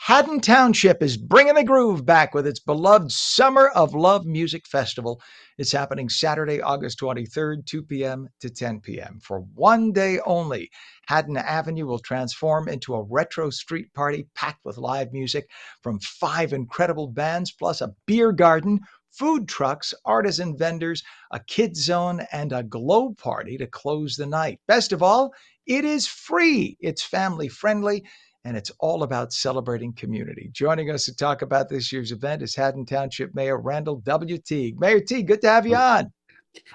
Haddon Township is bringing the groove back with its beloved Summer of Love Music Festival. It's happening Saturday, August 23rd, 2 p.m. to 10 p.m. For one day only. Haddon Avenue will transform into a retro street party packed with live music from 5 incredible bands, plus a beer garden, food trucks, artisan vendors, a kids zone, and a glow party to close the night. Best of all, it is free. It's family friendly, and it's all about celebrating community. Joining us to talk about this year's event is Haddon Township Mayor Randall W. Teague. Mayor Teague, good to have you on.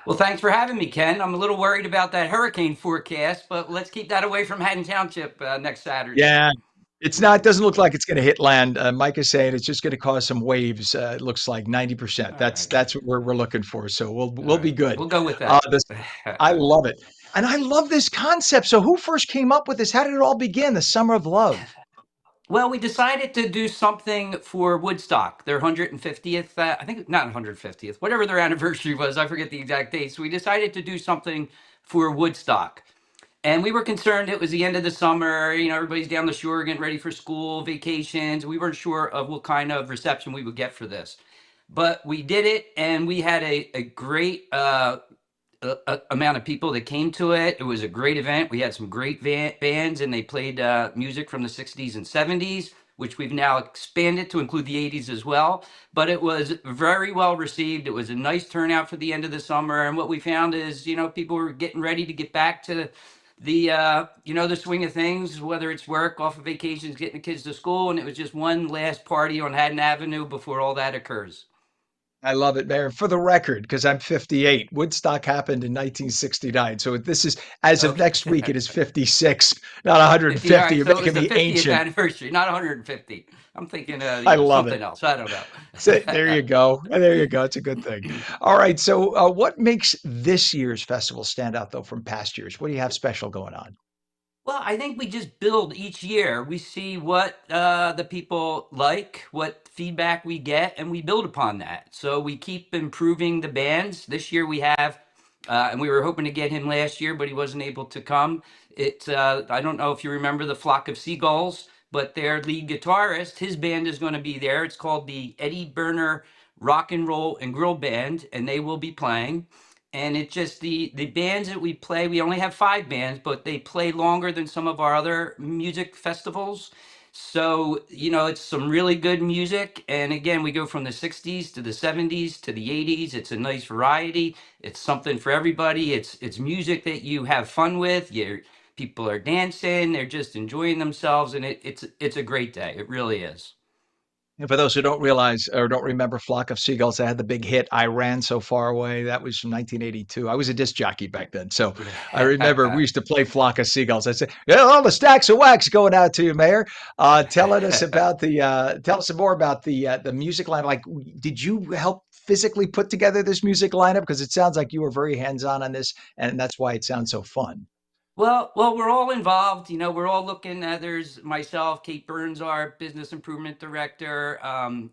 Well, thanks for having me, Ken. I'm a little worried about that hurricane forecast, but let's keep that away from Haddon Township next Saturday. Yeah, it's not, doesn't look like it's going to hit land. Mike is saying it's just going to cause some waves. It looks like 90%. All That's right. that's what we're looking for. So All we'll be right. good. We'll go with Uh, that. this, I love it. And I love this concept. So who first came up with this? How did it all begin? The Summer of Love. Well, we decided to do something for Woodstock, their 150th, I think not 150th, whatever their anniversary was. I forget the exact date. So we decided to do something for Woodstock. And we were concerned it was the end of the summer. Everybody's down the shore getting ready for school, vacations. We weren't sure of what kind of reception we would get for this. But we did it, and we had a great amount of people that came to it. It was a great event. We had some great bands, and they played music from the 60s and 70s, which we've now expanded to include the 80s as well. But it was very well received. It was a nice turnout for the end of the summer. And what we found is, people were getting ready to get back to the swing of things, whether it's work, off of vacations, getting the kids to school. And it was just one last party on Haddon Avenue before all that occurs. I love it, Mayor. For the record, because I'm 58, Woodstock happened in 1969. So this is, as of next week, Okay. it is 56, not 50, all 150. right. You're So it making was the me 50th ancient. anniversary, not 150. I'm thinking, I love it. something else. I don't know. So there you go. There you go. It's a good thing. All right. So, what makes this year's festival stand out, though, from past years? What do you have special going on? Well, I think we just build each year. We see what the people like, what feedback we get, and we build upon that. So we keep improving the bands. This year we have, and we were hoping to get him last year, but he wasn't able to come. I don't know if you remember the Flock of Seagulls, but their lead guitarist, his band is going to be there. It's called the Eddie Burner Rock and Roll and Grill Band, and they will be playing. And it's just the bands that we play. We only have 5 bands, but they play longer than some of our other music festivals. So it's some really good music. And again, we go from the 60s to the 70s to the 80s. It's a nice variety. It's something for everybody. It's music that you have fun with. People are dancing, they're just enjoying themselves, and it's a great day. It really is. And for those who don't realize or don't remember Flock of Seagulls, they had the big hit "I Ran So Far Away." That was from 1982. I was a disc jockey back then, so I remember we used to play Flock of Seagulls. I said, "Yeah, all the stacks of wax going out to you, Mayor." Telling us about tell us some more about the music line. Like, did you help physically put together this music lineup? Because it sounds like you were very hands on this, and that's why it sounds so fun. Well, we're all involved. We're all looking. There's myself, Kate Burns, our business improvement director,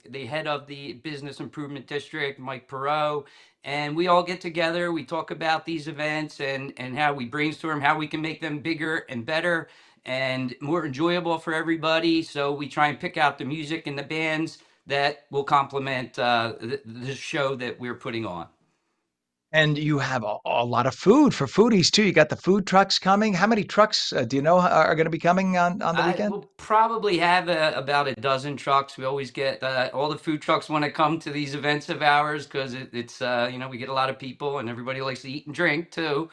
the head of the business improvement district, Mike Perot, and we all get together. We talk about these events and how we brainstorm how we can make them bigger and better and more enjoyable for everybody. So we try and pick out the music and the bands that will complement the show that we're putting on. And you have a lot of food for foodies too. You got the food trucks coming. How many trucks do you know are going to be coming on the I weekend? will probably have about a dozen trucks. We always get all the food trucks want to come to these events of ours because it's we get a lot of people and everybody likes to eat and drink too.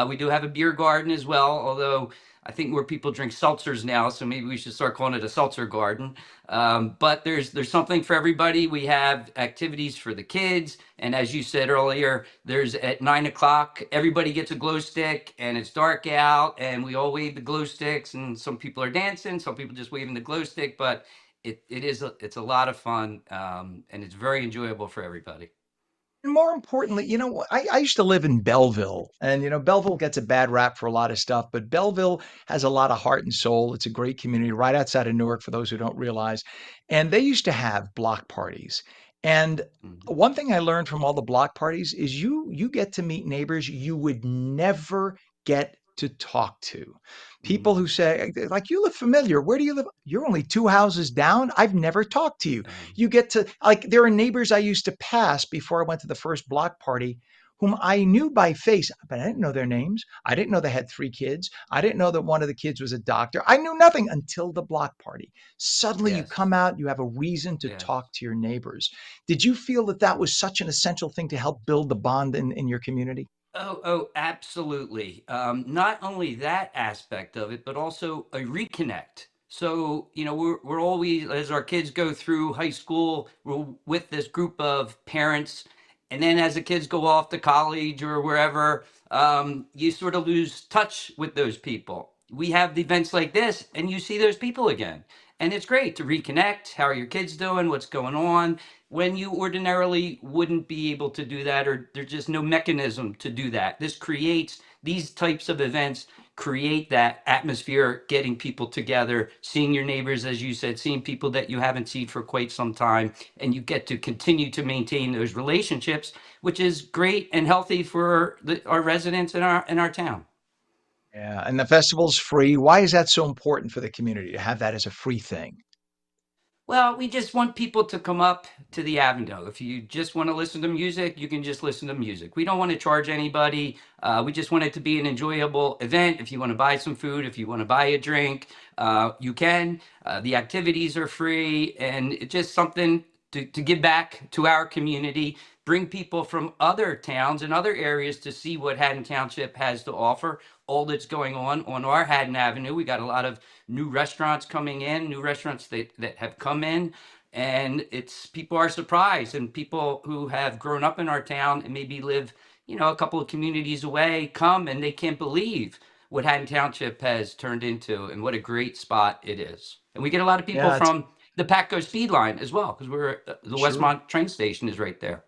We do have a beer garden as well, although I think more people drink seltzers now, so maybe we should start calling it a seltzer garden. But there's something for everybody. We have activities for the kids, and as you said earlier, there's at 9 o'clock, everybody gets a glow stick, and it's dark out, and we all wave the glow sticks, and some people are dancing, some people just waving the glow stick, but it's a lot of fun, and it's very enjoyable for everybody. And more importantly, I used to live in Belleville, and Belleville gets a bad rap for a lot of stuff, but Belleville has a lot of heart and soul. It's a great community right outside of Newark, for those who don't realize. And they used to have block parties. And Mhm. one thing I learned from all the block parties is you get to meet neighbors you would never get to talk to. People Mm, who say, like, you look familiar. Where do you live? You're only 2 houses down. I've never talked to you. um, You get to, like, there are neighbors I used to pass before I went to the first block party whom I knew by face, but I didn't know their names. I didn't know they had 3 kids. I didn't know that one of the kids was a doctor. I knew nothing until the block party. Suddenly you yes, come out, you have a reason to yes. talk to your neighbors. Did you feel that that was such an essential thing to help build the bond in your community? Oh, absolutely. Not only that aspect of it, but also a reconnect. So, we're always, as our kids go through high school, we're with this group of parents. And then as the kids go off to college or wherever, you sort of lose touch with those people. We have the events like this, and you see those people again. And it's great to reconnect. How are your kids doing? What's going on? When you ordinarily wouldn't be able to do that, or there's just no mechanism to do that. This creates these types of events, create that atmosphere, getting people together, seeing your neighbors, as you said, seeing people that you haven't seen for quite some time, and you get to continue to maintain those relationships, which is great and healthy for our residents in our town. Yeah, and the festival's free. Why is that so important for the community to have that as a free thing? Well, we just want people to come up to the Avenue. If you just want to listen to music, you can just listen to music. We don't want to charge anybody. We just want it to be an enjoyable event. If you want to buy some food, if you want to buy a drink, you can. The activities are free, and it's just something to give back to our community, bring people from other towns and other areas to see what Haddon Township has to offer, all that's going on our Haddon Avenue. We got a lot of new restaurants coming in, new restaurants that have come in. And it's people are surprised, and people who have grown up in our town and maybe live, a couple of communities away come and they can't believe what Haddon Township has turned into and what a great spot it is. And we get a lot of people Yeah, it's from the Patco Speed Line as well, because the sure. Westmont train station is right there.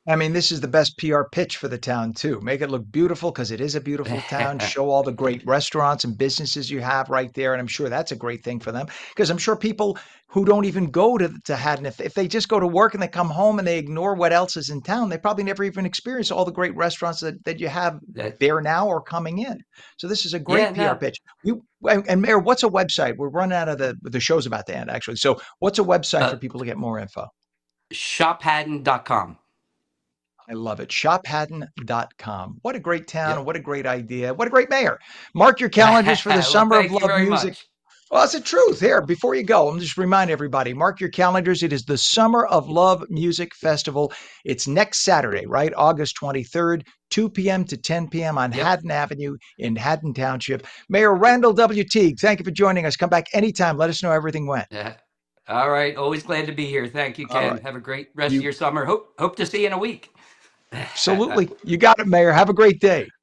I mean, this is the best PR pitch for the town too. Make it look beautiful because it is a beautiful town. Show all the great restaurants and businesses you have right there, and I'm sure that's a great thing for them because I'm sure people who don't even go to Haddon, if they just go to work and they come home and they ignore what else is in town, they probably never even experience all the great restaurants that you have That there now or coming in. So this is a yeah, great PR no, pitch. And Mayor, what's a website? We're running out of the show's about to end actually. So what's a website uh, for people to get more info? shophaddon.com. I love it. Shophaddon.com. What a great town. Yep. What a great idea. What a great mayor. Mark your calendars for the Well, Summer of thank you Love very Music. much. Well, that's the truth. Here, before you go, I'm just remind everybody, mark your calendars. It is the Summer of Love Music Festival. It's next Saturday, right? August 23rd, 2 p.m. to 10 p.m. on Yep. Haddon Avenue in Haddon Township. Mayor Randall W. Teague, thank you for joining us. Come back anytime. Let us know how everything went. Yeah. All right. Always glad to be here. Thank you, All Ken. right. Have a great rest of You your summer. Hope to see you in a week. absolutely. You got it, Mayor. Have a great day.